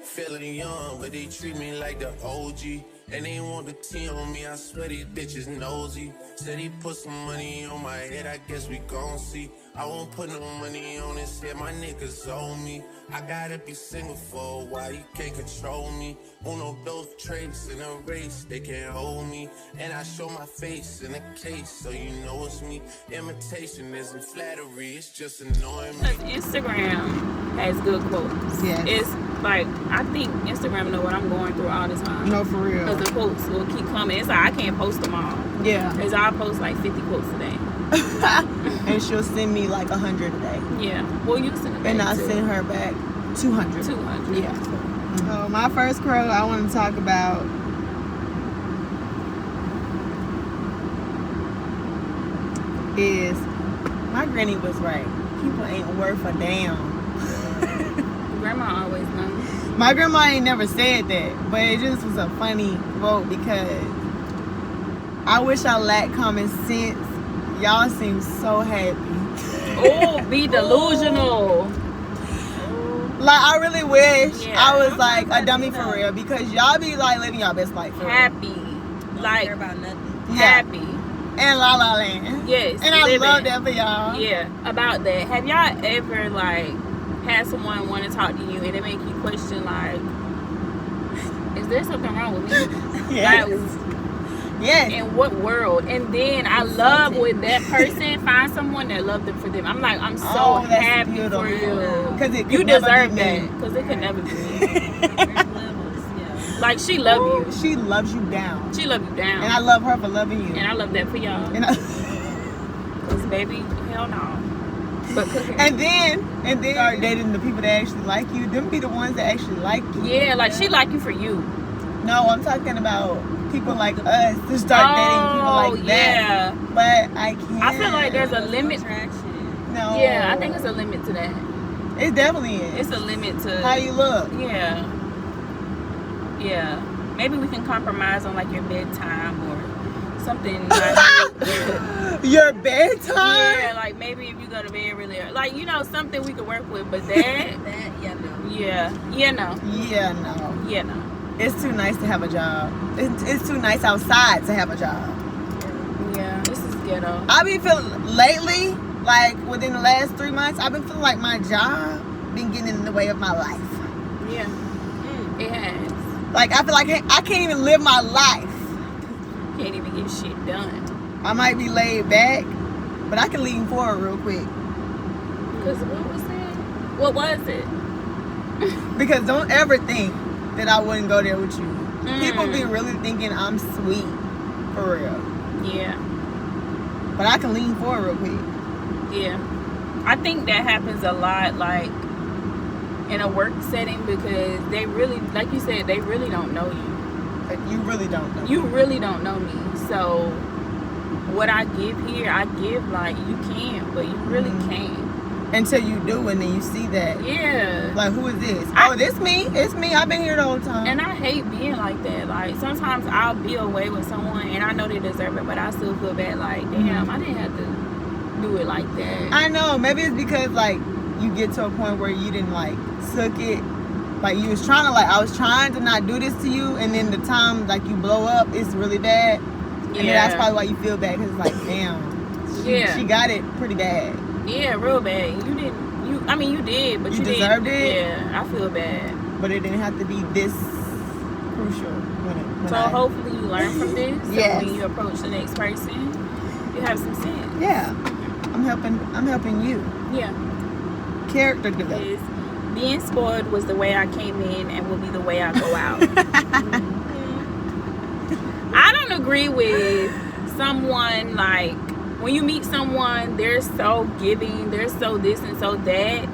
Feeling young, but they treat me like the OG. And they want the T on me, I swear these bitches nosy. Said he put some money on my head, I guess we gon' see. I won't put no money on his head, my niggas owe me. I gotta be single for a while, you can't control me. Uno, those traits in a race, they can't hold me. And I show my face in a case, so you know it's me. Imitation isn't flattery, it's just annoying me. Instagram has good quotes. Yes. It's like, I think Instagram know what I'm going through all the time. No, for real. Because the quotes will keep coming. It's like, I can't post them all. Yeah. Because I post like 50 quotes a day. And she'll send me like 100 a day. Yeah. Well, you send it back And I too. send her back 200. 200. Yeah. So my first quote I want to talk about is, my granny was right. People ain't worth a damn. Grandma always knows. My grandma ain't never said that, but it just was a funny quote because I wish I lacked common sense. Y'all seem so happy. Oh, be delusional. Like, I really wish Yeah. I was like a dummy for real, because y'all be like living y'all best life for real. Happy. Like, Care about nothing. happy. And La La Land. Yes. And I living. love that for y'all. Yeah, about that. Have y'all ever, like, had someone want to talk to you and it make you question, like, is there something wrong with me? Yes. Like, Yes. in what world? And then I love when that person finds someone that loved them for them. I'm like, I'm so Oh, that's happy beautiful. for you. 'Cause it could You never deserve be me. that. Because it could never be me. There's levels, yeah. Like, she love you. She loves you down. She love you down. And I love her for loving you. And I love that for y'all. And I- Because, baby, hell no. But and then start dating the people that actually like you. Them be the ones that actually like you. yeah, like, she like you for you. No, I'm talking about people like us to start dating people like that. Yeah. But I can't. I feel like there's a limit. Attraction. No. Yeah, I think it's a limit to that. It definitely is. It's a limit to How you look. Yeah. Yeah. Maybe we can compromise on like your bedtime or something like Your bedtime? yeah, like maybe if you go to bed really early. Like, you know, something we could work with, but that That, yeah, no. yeah. Yeah, no. Yeah, no. Yeah, no. It's too nice to have a job. It's too nice outside to have a job. Yeah. This is ghetto. I've been feeling lately, like within the last 3 months, I've been feeling like my job been getting in the way of my life. Yeah. It has. Like, I feel like I can't even live my life. Can't even get shit done. I might be laid back, but I can lean forward real quick. Cause what was that? What was it? Because don't ever think that I wouldn't go there with you. People be really thinking I'm sweet, for real. Yeah. But I can lean forward real quick. Yeah. I think that happens a lot, like, in a work setting, because they really, like you said, they really don't know you. But you really don't know. You really don't know me. So, what I give here, I give, like, you can, but you really can't. Until you do, and then you see that. Yeah. Like, who is this? I- Oh, this me? It's me. I've been here the whole time. And I hate being like that. Like, sometimes I'll be away with someone, and I know they deserve it, but I still feel bad, like, damn, I didn't have to do it like that. I know. Maybe it's because, like, you get to a point where you didn't, like, suck it. Like, you was trying to, like, I was trying to not do this to you, and then the time, like, you blow up, it's really bad. And then that's probably why you feel bad, because it's like, damn. Yeah. She got it pretty bad. Yeah, real bad. You didn't. I mean, you did, but You you deserved didn't. it? Yeah, I feel bad. But it didn't have to be this crucial. So hopefully you learn from this. So Yes. when you approach the next person, you have some sense. Yeah. I'm helping you. Yeah. Character development. Is being spoiled was the way I came in and will be the way I go out. I don't agree with someone, like, when you meet someone, they're so giving, they're so this and so that,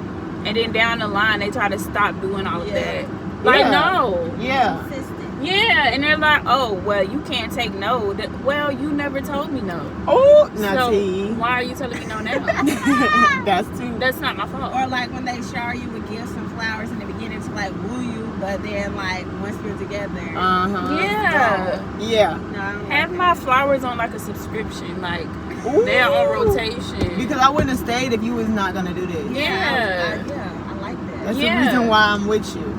and then down the line they try to stop doing all of that. Like, Yeah. no. Yeah. Consistent. Yeah, and they're like, oh, well, you can't take no. Well, you never told me no. Oh, So Nati. why are you telling me no now? That's too. That's not my fault. Or like when they shower you with gifts and flowers in the beginning to like woo you, but then like once you're together, Yeah. Yeah. no, I don't Have like my flowers on like a subscription, like Ooh. they're on rotation. Because I wouldn't have stayed if you was not gonna do this. that. Yeah. I like that. That's Yeah. the reason why I'm with you.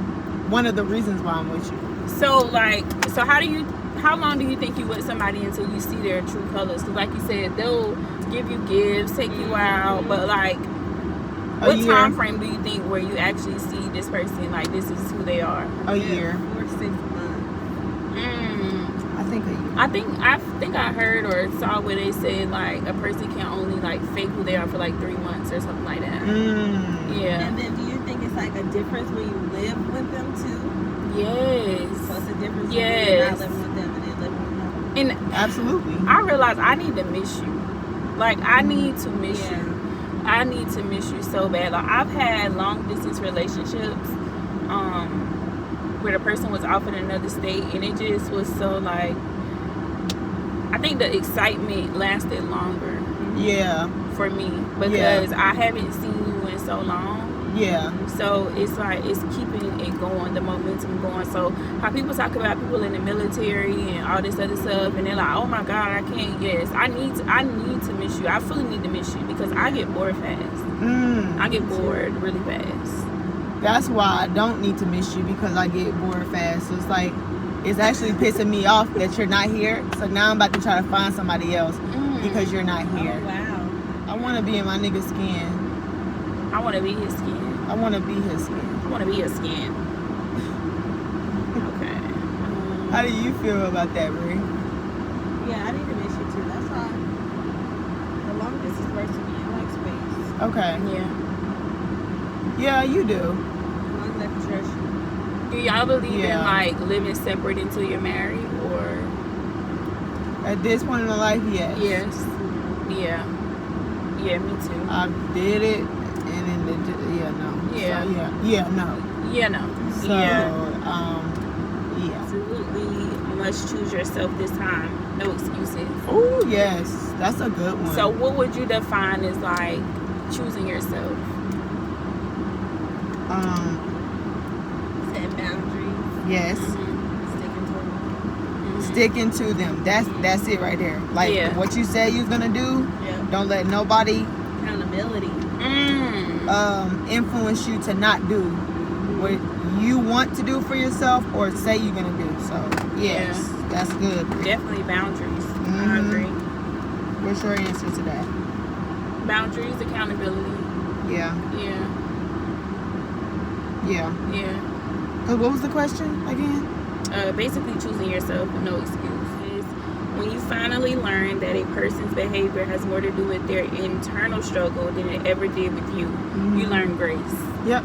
one of the reasons why I'm with you. So how long do you think you with somebody until you see their true colors? Because like you said, they'll give you gifts, take you out, but like, what time frame do you think where you actually see this person, like this is who they are? A year. 4 to 6 months. I think a year. I think I heard or saw where they said like a person can only like fake who they are for like 3 months or something like that. Yeah. And then do you think it's like a difference when you live with them too? Yes. So it's a difference Yes. when you're not living with them and then living with them. And Absolutely. I realize I need to miss you. Like I need to miss Yeah. you. I need to miss you so bad. Like I've had long distance relationships, where the person was off in another state, and it just was so like. I think the excitement lasted longer Yeah. for me because I haven't seen you in so long. Yeah. So it's like it's keeping it going, the momentum going. So how people talk about people in the military and all this other stuff, and they're like, "Oh my God, I can't." Yes, I need to miss you. I fully need to miss you because I get bored fast. I get bored really fast. That's why I don't need to miss you, because I get bored fast. So it's like, it's actually pissing me off that you're not here. So now I'm about to try to find somebody else because you're not here. Oh, wow. I want to be in my nigga's skin. I want to be his skin. I want to be his skin. I want to be his skin. Okay. How do you feel about that, Brie? Yeah, I need to miss you too. That's why the long distance works for me. I like space. Okay. Yeah. Yeah, you do. As long as I can trust you. Do y'all believe in Yeah. like living separate until you're married, or? At this point in my life, yes. Yes. Yeah. Yeah, me too. I did it, and then no. Yeah. So, yeah, no. Yeah, no. So, Yeah. yeah. Absolutely must choose yourself this time. No excuses. Oh, yes. That's a good one. So what would you define as like choosing yourself? Set boundaries. Yes. Sticking to them. Sticking to them. That's it right there. Like Yeah. what you said you was gonna do, Yeah. don't let nobody Accountability. influence you to not do what you want to do for yourself or say you're gonna do. So yes, that's good. Definitely boundaries. I Mhm. agree. What's your answer to that? Boundaries, accountability. Yeah. Yeah. Yeah. Yeah. 'Cause what was the question again? Basically choosing yourself with no excuses. When you finally learn that a person's behavior has more to do with their internal struggle than it ever did with you, you learn grace. Yep.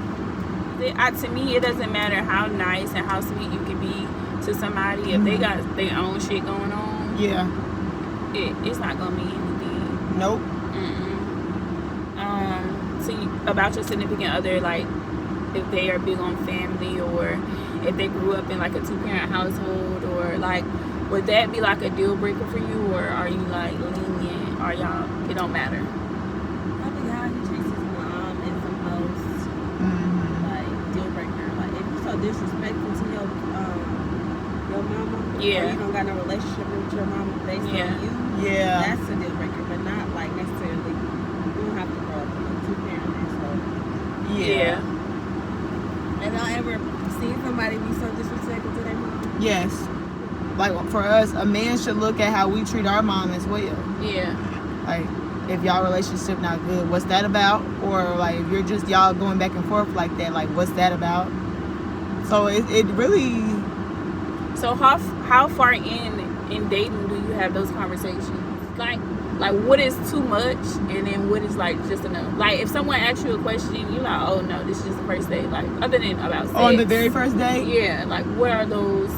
To me, it doesn't matter how nice and how sweet you can be to somebody. If they got their own shit going on, Yeah. it's not gonna mean anything. Nope. About your significant other, like if they are big on family or if they grew up in like a 2-parent household, or like would that be like a deal breaker for you, or are you like lenient, or y'all it don't matter? I think how he treats his mom is the most like deal breaker. Like if you're so disrespectful to your mama, or Yeah. you don't got no relationship with your mama based Yeah. on you, Yeah. that's a deal breaker, but not like necessarily you don't have to grow up in a 2-parent household. Yeah. And I'll ever see somebody be so disrespectful to their mom. Yes. Like for us, a man should look at how we treat our mom as well. Yeah. Like, if y'all relationship not good, what's that about? Or like, if you're just y'all going back and forth like that, like, what's that about? So it really. So how far in dating do you have those conversations? Like what is too much, and then what is like just enough? Like if someone asks you a question, you're like, oh no, this is just the first date. Like other than about sex. On the very first date? Yeah. Like what are those?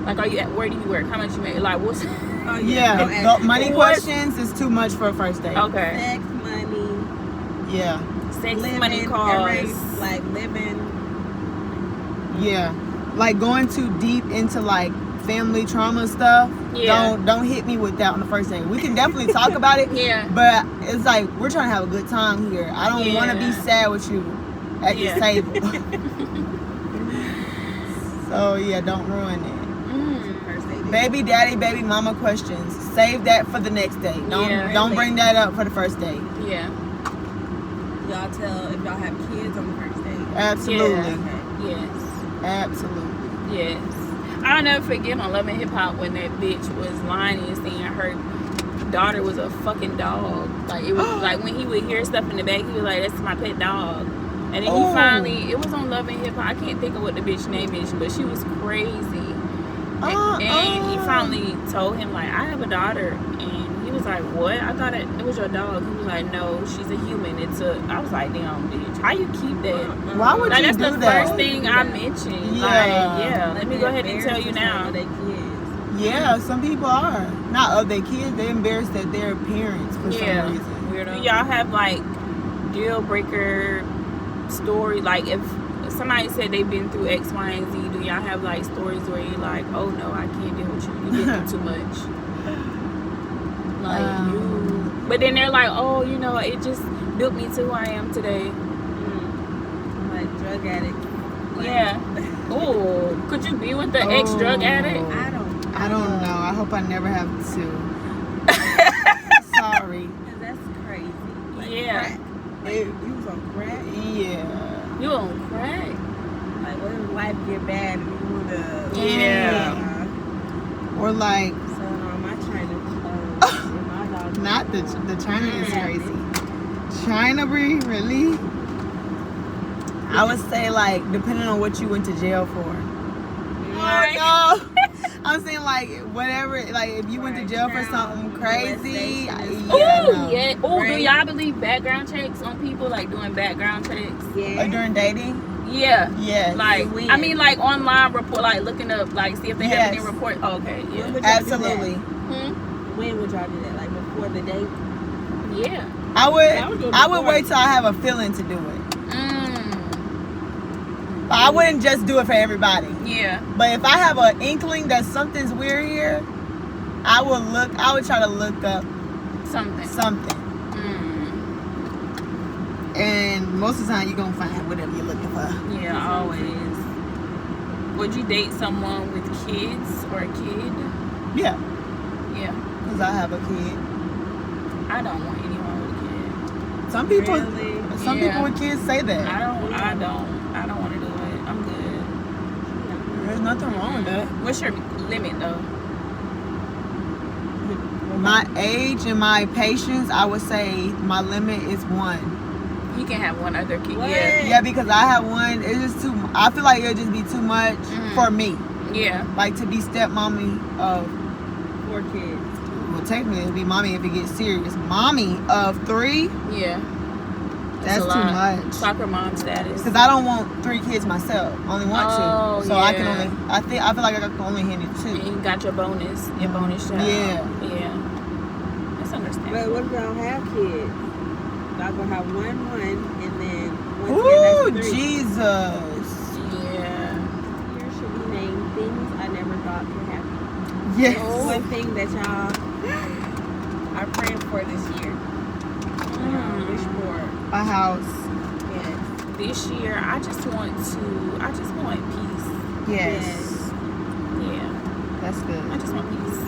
Like are you at? Where do you work? How much you make? Like what's? Oh Yeah. don't The ask me. money What? questions is too much for a first date. Okay. Sex, money, Yeah. Sex, living, money, cars. erase, like living. Yeah. Like going too deep into like family trauma stuff. Yeah. Don't hit me with that on the first date. We can definitely talk about it. Yeah. But it's like we're trying to have a good time here. I don't want to be Yeah. sad with you at Yeah. this table. So yeah, don't ruin it. First date. Baby daddy, baby mama questions. Save that for the next date. Yeah. Don't bring that up for the first date. Yeah. Y'all tell if y'all have kids on the first date. Absolutely. Yeah. Yes. Absolutely. Yes. I'll never forget on Love and Hip Hop when that bitch was lying and saying her daughter was a fucking dog. Like, it was like when he would hear stuff in the back, he was like, that's my pet dog. And then he finally, it was on Love and Hip Hop. I can't think of what the bitch name is, but she was crazy. And he finally told him, like, I have a daughter. And he was like, what? I thought it was your dog. He was like, no, she's a human. I was like, damn, bitch, how you keep that? Why would Like, you that's do the that? first thing I mentioned. Yeah. Like, yeah, let me go ahead and tell you now. Yeah, some people are. Not of their kids. They're embarrassed that they're parents for some reason. Weirdo. Do y'all have, like, deal breaker story? Like, if somebody said they've been through X, Y, and Z, do y'all have, like, stories where you're like, oh, no, I can't deal with you. You've been through too much. Like, you. But then they're like, oh, you know, it just built me to who I am today. Like drug addict. Like, Yeah. Oh, could you be with the ex-drug addict? I don't know. I hope I never have to. Sorry. That's crazy. Like Yeah. crack. Like, you was on crack. Yeah. You on crack? Like what if life get bad and you wanna Yeah. Or like, selling all my China clothes and my dog. not the China is crazy. China, Brie, really? I would say like, depending on what you went to jail for. Oh no. I'm saying like whatever, like if you went to jail for something crazy, yeah. Oh, yeah. Oh, do Right. y'all believe background checks on people, like doing background checks? Yeah. During dating, Yeah. yes, Like, When? I mean, like online report, like looking up, like see if they have any Yes. report. Oh, okay, When yeah. would y'all do absolutely. When would y'all do that? Like before the date? Yeah. I would do it wait before. till I have a feeling to do it. Mm. But I wouldn't just do it for everybody. Yeah. But if I have an inkling that something's weird here, I would try to look up Something. something. Mm. And most of the time you're gonna find whatever you're looking for. Yeah, always. Would you date someone with kids or a kid? Yeah, Yeah. because I have a kid. I don't want anyone with a kid. Some people Really? some Yeah. people with kids say that. I don't want to do it. I'm good. There's nothing wrong with that. What's your limit though? My age and my patience, I would say my limit is 1. You can have one other kid. What? Yeah, because I have one. It's just too. I feel like it'll just be too much for me. Yeah. Like to be stepmommy of. 4 kids. Well, technically it'll be mommy if it gets serious. Mommy of 3. Yeah. That's a too lot. much. Soccer mom status. Because I don't want 3 kids myself. I only want Oh, 2. So I can yeah. only. I feel like I can only handle 2. And you got your bonus child. Yeah. Yeah. That's understandable. But what if y'all don't have kids? Y'all gonna have one, and then one Ooh, that's 3. Jesus. Yeah. Here should be named things I never thought could happen. Yes. One thing that y'all are praying for this year. Wish for. A house. Yes. This year, I just want peace. Yes. Yeah. That's I good. just want peace.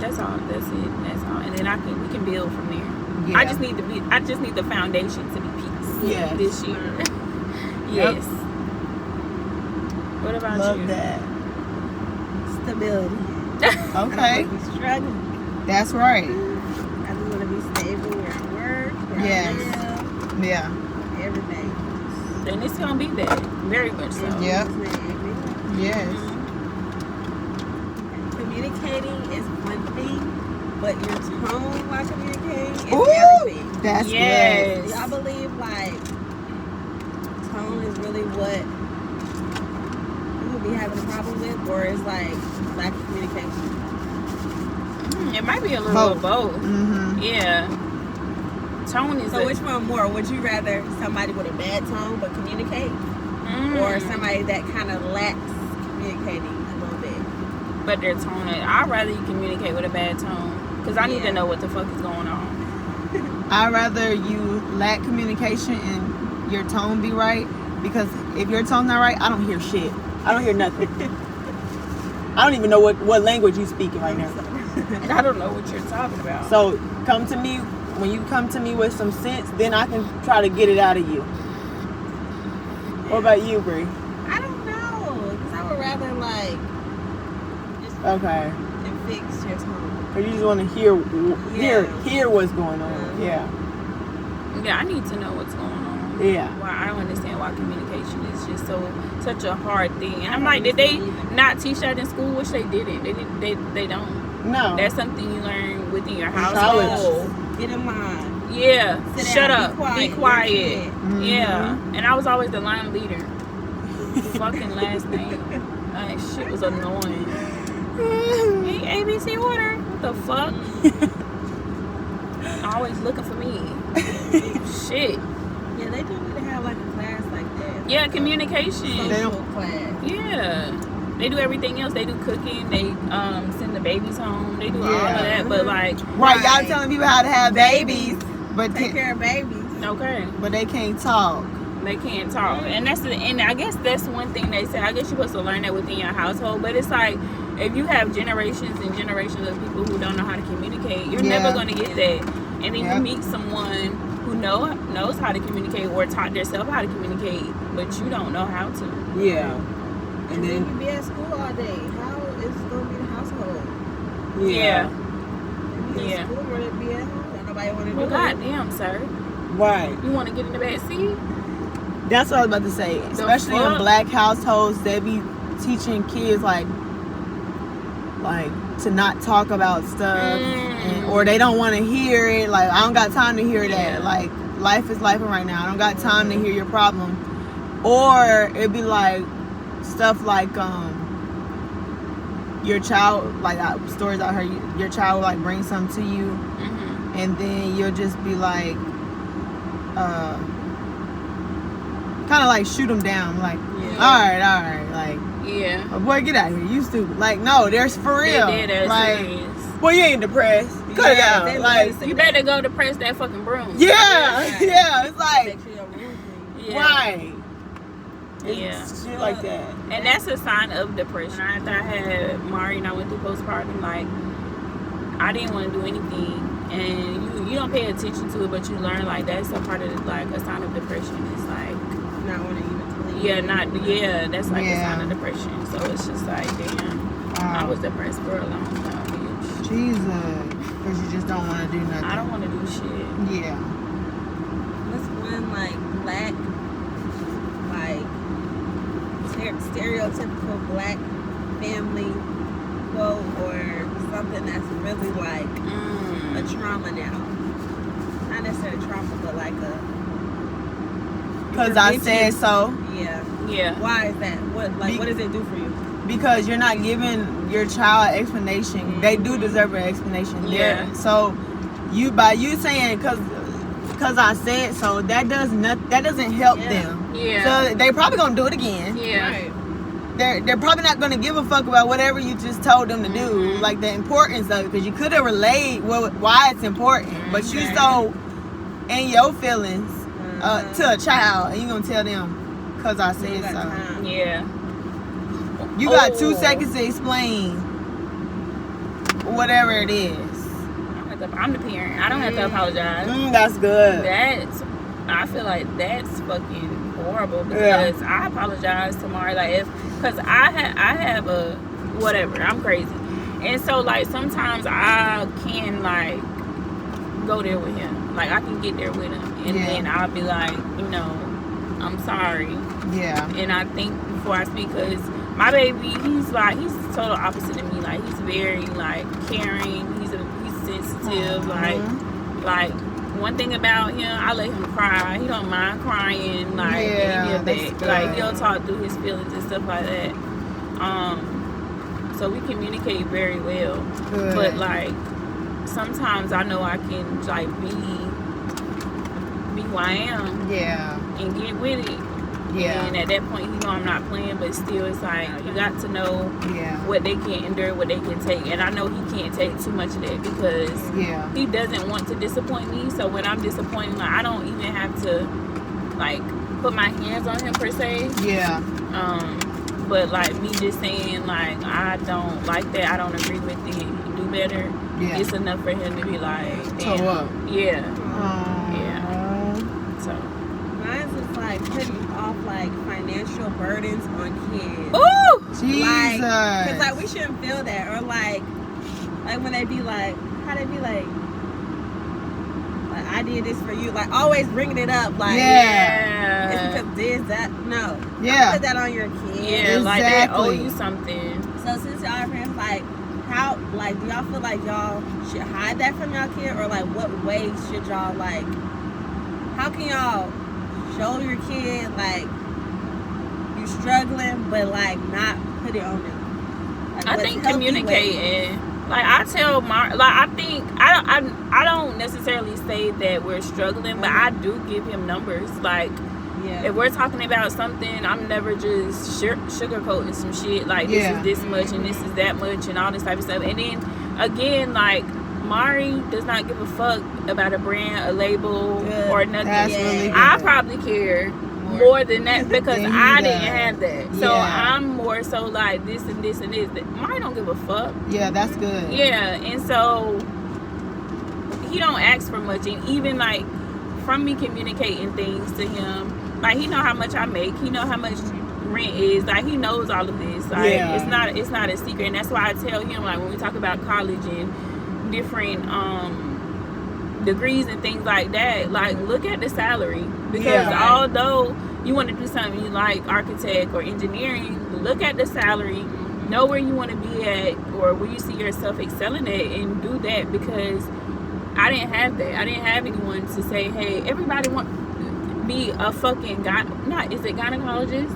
That's all. That's it. That's all. And then we can build from there. Yeah. I just need the foundation to be peace. Yes. This year. Yes. What about Love you? that. Stability. I Okay. don't want to be struggling. That's right. I just want to be stable where I work, where Yes. I live, Yeah. everything. And it's gonna be that. Very much so. Yeah. Just make everything. Yes. Communicating is one thing, but your tone while communicating is Ooh, everything. that's Yes. Do y'all believe like tone is really what you would be having a problem with, or is like lack of communication? It might be a little of both. good. Mm-hmm. Yeah. Tone is So which one more? Would you rather somebody with a bad tone but communicate, or somebody that kind of lacks communicating a little bit? but their tone. I'd rather you communicate with a bad tone because I need to know what the fuck is going on. I'd rather you lack communication and your tone be right, because if your tone's not right, I don't hear shit. I don't hear nothing. I don't even know what language you speaking right now. I don't know what you're talking about. So come to me, when you come to me with some sense, then I can try to get it out of you. What about you, Bree? I don't know. like just Okay. and fix your tone. Or you just want to hear what's going on. Yeah. Yeah, I need to know what's going on. Yeah. Why I don't understand why communication is just such a hard thing. And I'm like, did they not teach that in school? Which they didn't. They don't. No. That's something you learn within your college. household. Get in line. Yeah. Sit Shut down, up. be Be quiet, quiet. you're a kid. Yeah. And I was always the line leader. Fucking last name. That shit was annoying. Hey, ABC order. What the fuck? Always looking for me. Shit. Yeah, they do need to have like a class like that. Yeah, communication. They Social class. Yeah. They do everything else. They do cooking. They send the babies home. They do all of Yeah. that. But like, Right, y'all telling people how to have babies, but Take care of babies. okay, but they can't talk. they can't talk, and I guess that's one thing they say. I guess you're supposed to learn that within your household. But it's like if you have generations and generations of people who don't know how to communicate, you're never going to get that. And then you meet someone who knows how to communicate or taught themselves how to communicate, but you don't know how to. Yeah. And then you be at school all day. How is it going to be the household? Yeah. You be at school or they be at home. Don't nobody want to do Well, it. goddamn, sir. Right. You want to get in the back seat? That's what I was about to say. Especially in fuck? black households, they be teaching kids like to not talk about stuff, or they don't want to hear it. Like, I don't got time to hear that. Like, life is life right now. I don't got time to hear your problem. Or it'd be like stuff like your child, like stories I heard. Your child will like bring something to you, and then you'll just be like, kind of like shoot them down. Like, all right, like. Yeah. Oh, boy, get out of here. You stupid. Like, no, there's for real. They did that like, serious. boy, you ain't depressed. Cut it out. Like, You better go to press that fucking broom. yeah. It's like, Make sure your room clean. Yeah. right. Yeah. It's shit like that. And that's a sign of depression. After I had Mari and I went through postpartum, like, I didn't want to do anything. And you don't pay attention to it, but you learn, like, that's a part of, like, a sign of depression. It's like, Not want to even clean. that's like a sign of depression. So it's just like, damn, I was depressed for a long time, bitch. Jesus. Because you just don't want to do nothing. I don't want to do shit. Yeah. What's one like black, like stereotypical black family quote or something that's really like a trauma now? Not necessarily trauma, but like a. Because I said so. Yeah. Yeah. Why is that? What does it do for you? Because you're not giving your child an explanation. They do deserve an explanation. Yeah. So by you saying because I said so, that doesn't help them. Yeah. So they probably gonna do it again. Yeah. Right. They're probably not gonna give a fuck about whatever you just told them to do, like the importance of it, because you could have relayed why it's important, but you so in your feelings to a child, and you gonna tell them because I said so. Yeah. You got 2 seconds to explain whatever it is. I'm the parent. I don't have to apologize. That's good. I feel like that's fucking horrible because I apologize to Mari, like because I have a whatever, I'm crazy, and so like sometimes I can like go there with him, like I can get there with him, and then I'll be like, I'm sorry. Yeah. And I think before I speak, because my baby, he's total opposite of me. Like, he's very, like, caring. He's sensitive. Like, one thing about him, I let him cry. He don't mind crying. Like, any of that. Like, he'll talk through his feelings and stuff like that. So we communicate very well. Good. But, like, sometimes I know I can, like, be who I am. Yeah. And get with it. Yeah. And at that point, I'm not playing, but still, it's like, you got to know what they can endure, what they can take. And I know he can't take too much of that because he doesn't want to disappoint me. So when I'm disappointed, like, I don't even have to, like, put my hands on him, per se. Yeah. But, like, me just saying, like, I don't like that, I don't agree with it, you do better. Yeah. It's enough for him to be like, damn. Toe up. Yeah. So. Mine's is like putting off like financial burdens on kids. Ooh! Jesus. Like Because, like, we shouldn't feel that. Or, like when they be like, how they be like, I did this for you. Like, always bringing it up. Like, it's because this, that. No. Yeah. Put that on your kid. Yeah, like they owe you something. So, since y'all are friends, like, how, like, do y'all feel like y'all should hide that from y'all kid? Or, like, what ways should y'all, like, how can y'all show your kid, like, you struggling, but, like, not put it on them? Like, I think communicating. Like, I tell I don't necessarily say that we're struggling, but I do give him numbers. Like, if we're talking about something, I'm never just sugarcoating some shit. Like, this is this much and this is that much and all this type of stuff. And then, again, like, Mari does not give a fuck about a brand, a label, or nothing. That's really good. I probably care more than that because I didn't have that. So I'm more so like this and this and this. Mari don't give a fuck. Yeah, that's good. Yeah, and so he don't ask for much. And even like from me communicating things to him, like he know how much I make. He know how much rent is. Like he knows all of this. Like it's not a secret. And that's why I tell him, like, when we talk about college and different degrees and things like that, like, look at the salary, because although you want to do something you like, architect or engineering, look at the salary, know where you want to be at or where you see yourself excelling at, and do that. Because I didn't have that. I didn't have anyone to say, hey, everybody want to be a fucking gynecologist?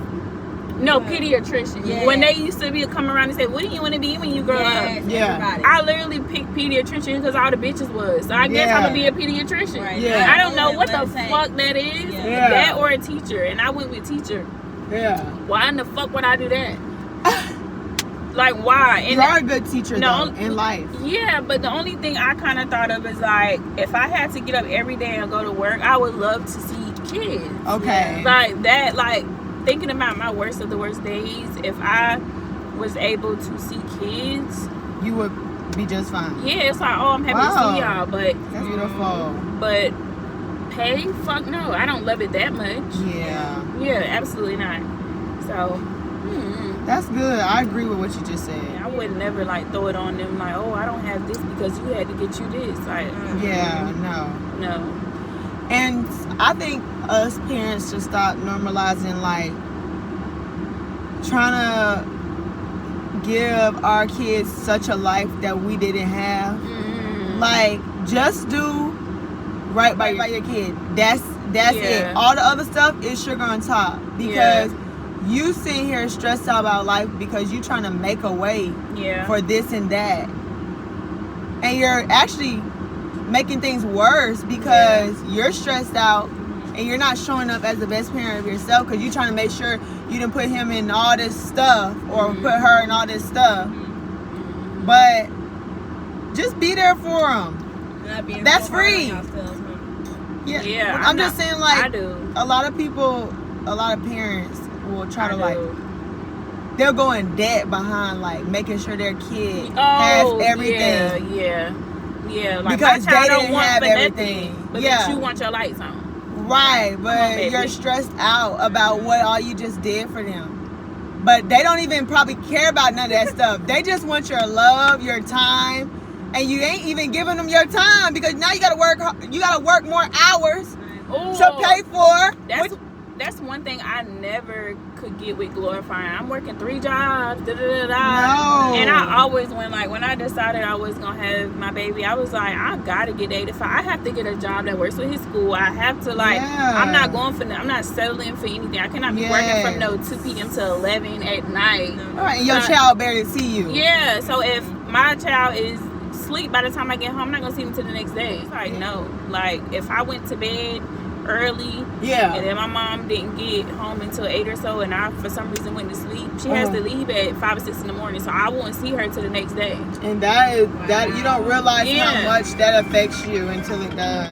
No, pediatrician. Yeah. When they used to be come around and say, what do you want to be when you grow up? Yeah. I literally picked pediatrician because all the bitches was. So I guess I'm going to be a pediatrician. Right. Yeah. I don't know what the fuck that is. Yeah. That or a teacher. And I went with teacher. Yeah. Why in the fuck would I do that? Like, why? And you are a good teacher, though, in life. Yeah, but the only thing I kind of thought of is, like, if I had to get up every day and go to work, I would love to see kids. Okay. Like, that, like, thinking about my worst of the worst days, if I was able to see kids, you would be just fine. Yeah, it's like, oh, I'm happy to see y'all, but that's beautiful. But pay, fuck no, I don't love it that much. Yeah, absolutely not. So that's good. I agree with what you just said. I would never like throw it on them like, oh, I don't have this because you had to get you this. Like, no. And I think us parents should stop normalizing, like, trying to give our kids such a life that we didn't have. Like, just do right by your kid. That's it. All the other stuff is sugar on top. Because you sit here stressed out about life because you're trying to make a way for this and that. And you're actually making things worse because you're stressed out and you're not showing up as the best parent of yourself because you're trying to make sure you didn't put him in all this stuff or put her in all this stuff. But just be there for him. That's free. I'm just saying, like, a lot of people, a lot of parents will try to, like, they'll go in debt behind, like, making sure their kid has everything. Yeah, like, because my child they don't didn't want have for everything. Nothing, but then you want your lights on. Right, but you're stressed out about what all you just did for them. But they don't even probably care about none of that stuff. They just want your love, your time, and you ain't even giving them your time because now you gotta work more hours to pay for. That's one thing I never could get with glorifying. I'm working 3 jobs, No. And I always when I decided I was gonna have my baby, I was like, I gotta get 8 to 5. I have to get a job that works with his school. I have to I'm not settling for anything. I cannot be working from 2 p.m. to 11 at night. All right, and your child barely see you. Yeah, so if my child is asleep by the time I get home, I'm not gonna see him till the next day. It's like, no. Like, if I went to bed early and then my mom didn't get home until 8 or so and I for some reason went to sleep, she has to leave at 5 or 6 in the morning, so I won't see her till the next day. And that you don't realize how much that affects you until it does.